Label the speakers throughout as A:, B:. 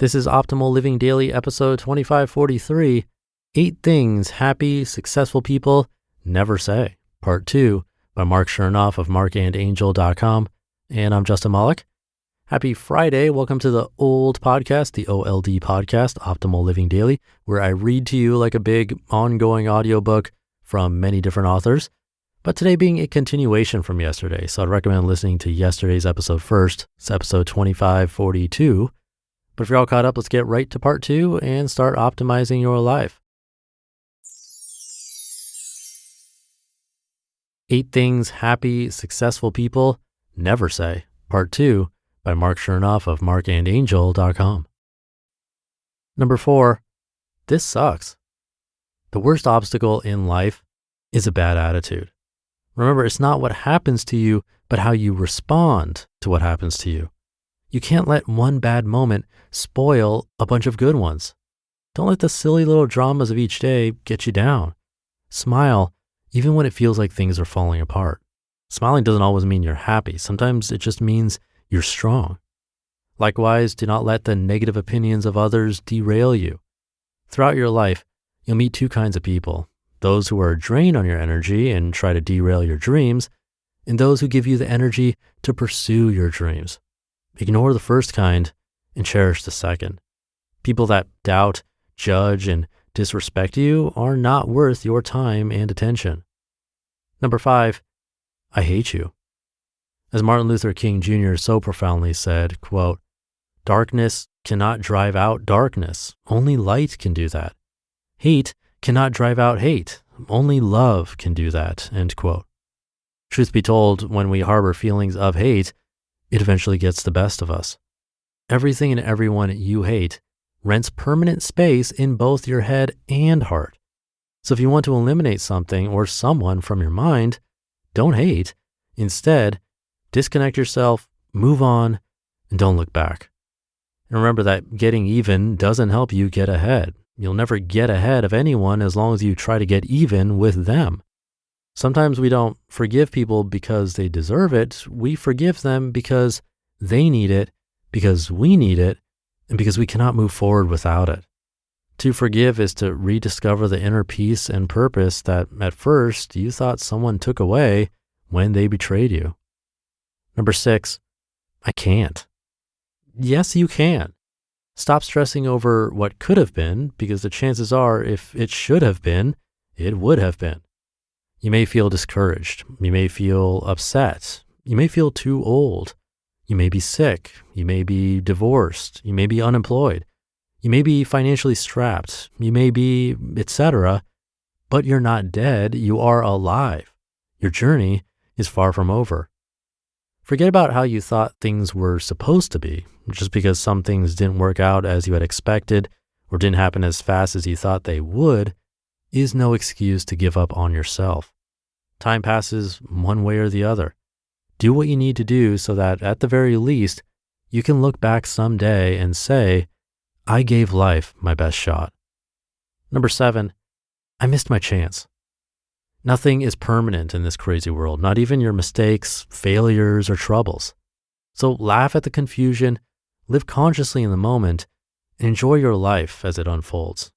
A: This is Optimal Living Daily, episode 2543, 8 Things Happy, Successful People Never Say, Part 2, by Marc Chernoff of marcandangel.com. And I'm Justin Malik. Happy Friday. Welcome to the old podcast, the OLD podcast, Optimal Living Daily, where I read to you like a big ongoing audiobook from many different authors. But today being a continuation from yesterday, so I'd recommend listening to yesterday's episode first. It's episode 2542. But if you're all caught up, let's get right to part 2 and start optimizing your life. 8 Things Happy, Successful People Never Say, Part 2, by Marc Chernoff of marcandangel.com. Number 4, this sucks. The worst obstacle in life is a bad attitude. Remember, it's not what happens to you, but how you respond to what happens to you. You can't let one bad moment spoil a bunch of good ones. Don't let the silly little dramas of each day get you down. Smile, even when it feels like things are falling apart. Smiling doesn't always mean you're happy. Sometimes it just means you're strong. Likewise, do not let the negative opinions of others derail you. Throughout your life, you'll meet 2 kinds of people: those who are a drain on your energy and try to derail your dreams, and those who give you the energy to pursue your dreams. Ignore the first kind and cherish the second. People that doubt, judge, and disrespect you are not worth your time and attention. Number 5, I hate you. As Martin Luther King Jr. so profoundly said, quote, "Darkness cannot drive out darkness. Only light can do that. Hate cannot drive out hate. Only love can do that," end quote. Truth be told, when we harbor feelings of hate, it eventually gets the best of us. Everything and everyone you hate rents permanent space in both your head and heart. So if you want to eliminate something or someone from your mind, don't hate. Instead, disconnect yourself, move on, and don't look back. And remember that getting even doesn't help you get ahead. You'll never get ahead of anyone as long as you try to get even with them. Sometimes we don't forgive people because they deserve it. We forgive them because they need it, because we need it, and because we cannot move forward without it. To forgive is to rediscover the inner peace and purpose that at first you thought someone took away when they betrayed you. Number 6, I can't. Yes, you can. Stop stressing over what could have been, because the chances are if it should have been, it would have been. You may feel discouraged. You may feel upset. You may feel too old. You may be sick. You may be divorced. You may be unemployed. You may be financially strapped. You may be, etc. But you're not dead. You are alive. Your journey is far from over. Forget about how you thought things were supposed to be. Just because some things didn't work out as you had expected or didn't happen as fast as you thought they would is no excuse to give up on yourself. Time passes one way or the other. Do what you need to do so that at the very least, you can look back someday and say, I gave life my best shot. Number 7, I missed my chance. Nothing is permanent in this crazy world, not even your mistakes, failures, or troubles. So laugh at the confusion, live consciously in the moment, and enjoy your life as it unfolds.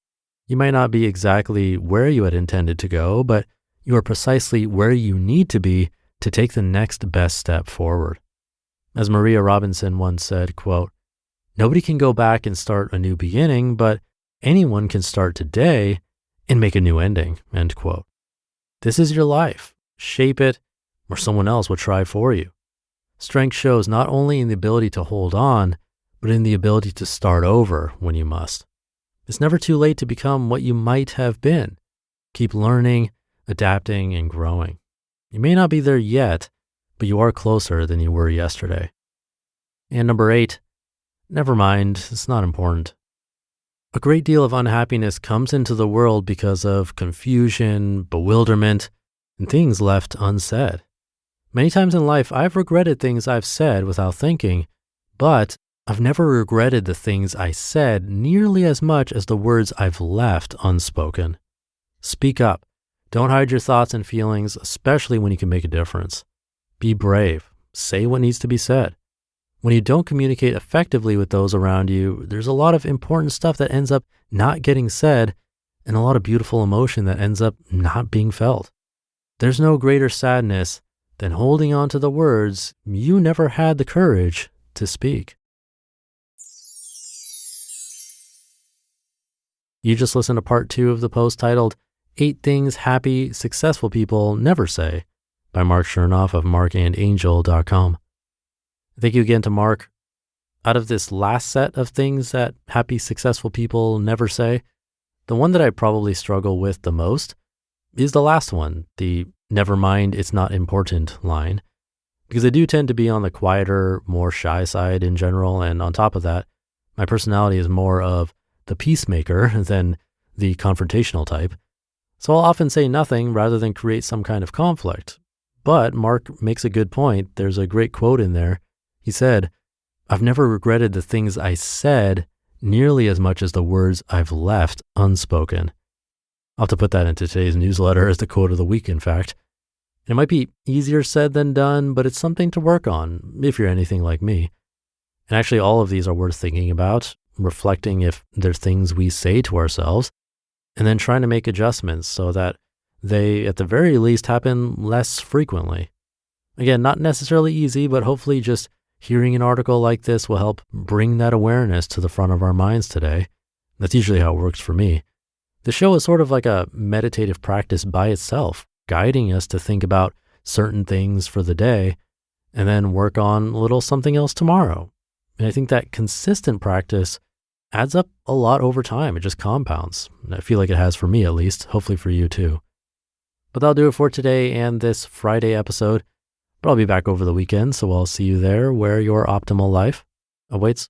A: You might not be exactly where you had intended to go, but you are precisely where you need to be to take the next best step forward. As Maria Robinson once said, quote, "Nobody can go back and start a new beginning, but anyone can start today and make a new ending," end quote. This is your life. Shape it, or someone else will try for you. Strength shows not only in the ability to hold on, but in the ability to start over when you must. It's never too late to become what you might have been. Keep learning, adapting, and growing. You may not be there yet, but you are closer than you were yesterday. And number 8, never mind, it's not important. A great deal of unhappiness comes into the world because of confusion, bewilderment, and things left unsaid. Many times in life, I've regretted things I've said without thinking, but I've never regretted the things I said nearly as much as the words I've left unspoken. Speak up. Don't hide your thoughts and feelings, especially when you can make a difference. Be brave. Say what needs to be said. When you don't communicate effectively with those around you, there's a lot of important stuff that ends up not getting said and a lot of beautiful emotion that ends up not being felt. There's no greater sadness than holding on to the words you never had the courage to speak. You just listened to part 2 of the post titled 8 Things Happy, Successful People Never Say by Marc Chernoff of marcandangel.com. Thank you again to Marc. Out of this last set of things that happy, successful people never say, the one that I probably struggle with the most is the last one, the "never mind, it's not important" line, because I do tend to be on the quieter, more shy side in general, and on top of that, my personality is more of the peacemaker than the confrontational type. So I'll often say nothing rather than create some kind of conflict. But Marc makes a good point. There's a great quote in there. He said, "I've never regretted the things I said nearly as much as the words I've left unspoken." I'll have to put that into today's newsletter as the quote of the week, in fact. And it might be easier said than done, but it's something to work on if you're anything like me. And actually, all of these are worth thinking about, reflecting if there's things we say to ourselves, and then trying to make adjustments so that they, at the very least, happen less frequently. Again, not necessarily easy, but hopefully just hearing an article like this will help bring that awareness to the front of our minds today. That's usually how it works for me. The show is sort of like a meditative practice by itself, guiding us to think about certain things for the day and then work on a little something else tomorrow. And I think that consistent practice adds up a lot over time. It just compounds. I feel like it has for me at least, hopefully for you too. But that'll do it for today and this Friday episode. But I'll be back over the weekend, so I'll see you there where your optimal life awaits.